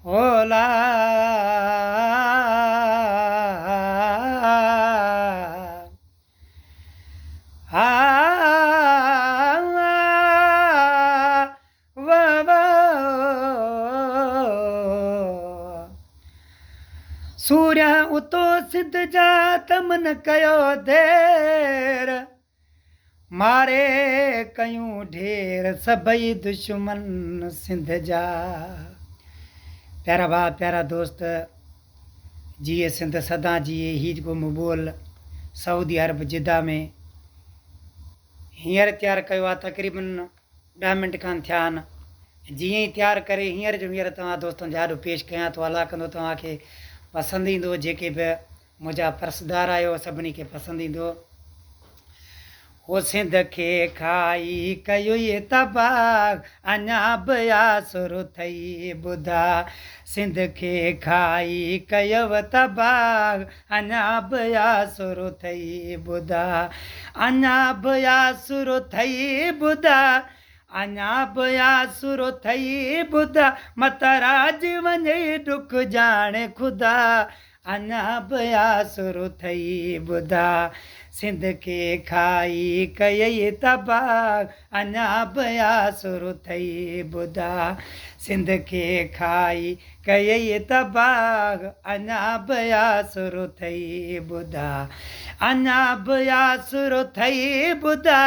होला सूर्य उतो सिद्ध जा तमन कयो देर मारे कयूं ढेर सभई दुश्मन सिंध जा। प्यारा भाउ प्यारा दोस्त, जिए सिंध सदा जिए ही जेको मुबोल सऊदी अरब जिद्दा में हींअर तयारु कयो आहे। तक़रीबन 10 मिंट खां थिया आहिनि। जीअं ई तयारु करे हींअर जो हींअर तव्हां दोस्तनि जा ॾाढो पेश कयां थो। अला कंदो तव्हांखे पसंदि ईंदो। जेके बि मुंहिंजा पर्सदार आहियो सभिनी खे पसंदि ईंदो। हो सिंध खे खाई कयो ये तबाह अञा बयासुर थई ॿुधा। सिंध खे खाई कयव तबाह अञा बयासुर थई ॿुधा। अञा बयासुर थई ॿुधा। अञा बयासुर थई ॿुधा। मतराज वञे डुक ॼाणे ख़ुदा। अञा बयासुर थई ॿुधा। सिंध खे खाई कयई तबाह अञा बयासुर थई ॿुधा। सिंध खे खाई कयई तबाह अञा बयासुर थई ॿुधा। अञा बयासुर थई ॿुधा।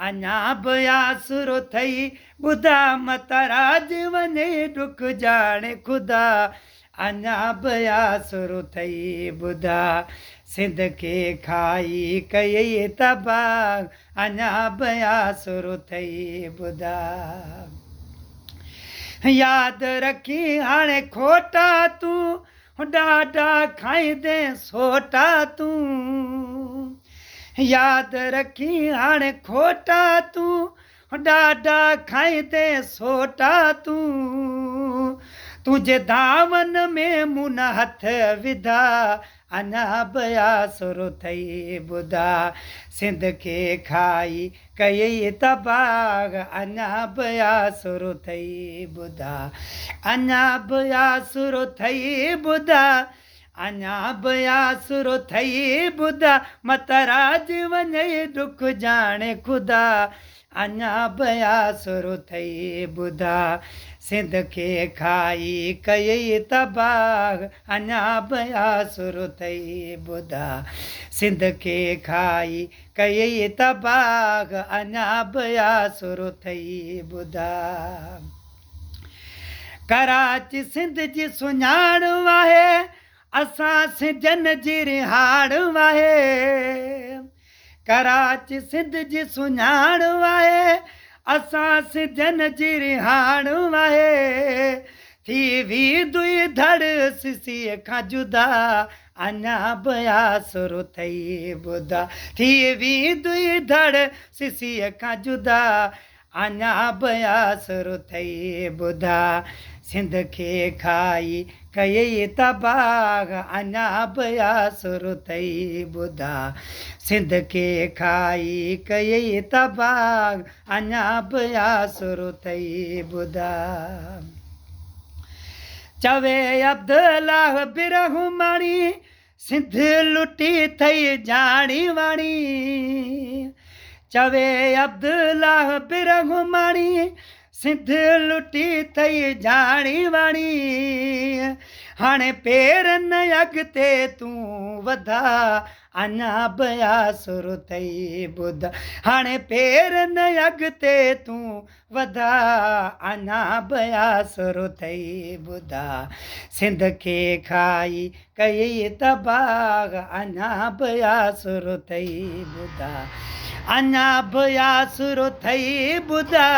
अञा बयासुर थई ॿुधा। मतराज वञे डुक ॼाणे ख़ुदा। अञा बयासुर थई ॿुधा। सिंध खे खाई कयई तबाह अञा बयासुर थई ॿुधा। यादि रखी हाणे खोटा तूं ॾाढा खाईंदे सोटा तूं। यादि रखी हाणे खोटा तूं ॾाढा खाईंदे सोटा तूं। तुंहिंजे धावन में मुन हथ विधा अञा बयासुर थई ॿुधा। सिंध खे खाई कयई तबाह अञा बयासुर थई ॿुधा। अञा बयासुर थई ॿुधा। अञा बयासुर थई ॿुधा। मतराज वञे डुक ॼाणे ख़ुदा। अञा बयासुर थई ॿुधा। सिंध खे खाई कयई तबाह अञा बयासुर थई ॿुधा। सिंध खे खाई कयई तबाह अञा बयासुर थई ॿुधा। कराची सिंध जी सुञाण वाहे असां सिंधन जी रिहाड़ वाहे। कराची सिंध जी सुञाण वाहे असां सिंधन जी रिहाड़ वाहे। थी वी दुई धड़ सिसीअ खां जुदा अञा बयासुर थई ॿुधा। थी वी दुई धड़ सिसीअ खां जुदा अञा बयासुर थई ॿुधा। सिंध खे खाई कयई तबाह अञा बयासुर थई ॿुधा। सिंध खे खाई कयई तबाह अञा बयासुर थई ॿुधा। चवे अब्दुल्लाह बिरहुमाणी सिंध लुटी थई जाणी वाणी। चवे अब्दुल्लाह बिरहुमाणी सिंध लुटी थई जाणी वाणी। हाणे पेरनि अॻिते तूं वधा अञा बयासुर थई ॿुधा। हाणे पेरनि अॻिते तूं वधा अञा बयासुर थई ॿुधा। सिंध खे खाई कयई तबाह अञा बयासुर थई ॿुधा। अञा बयासुर थई ॿुधा।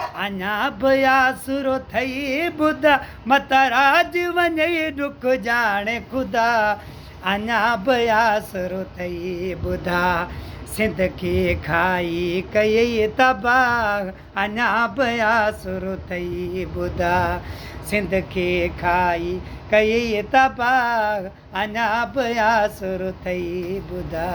अञा बयासुर थई ॿुधा। मतराज वञे डुक ॼाणे ख़ुदा। अञा बयासुर थई ॿुधा। सिंध खे खाई कयई तबाह अञा बयासुर थई ॿुधा। सिंध खे खाई कयई तबाह अञा बयासुर थई ॿुधा।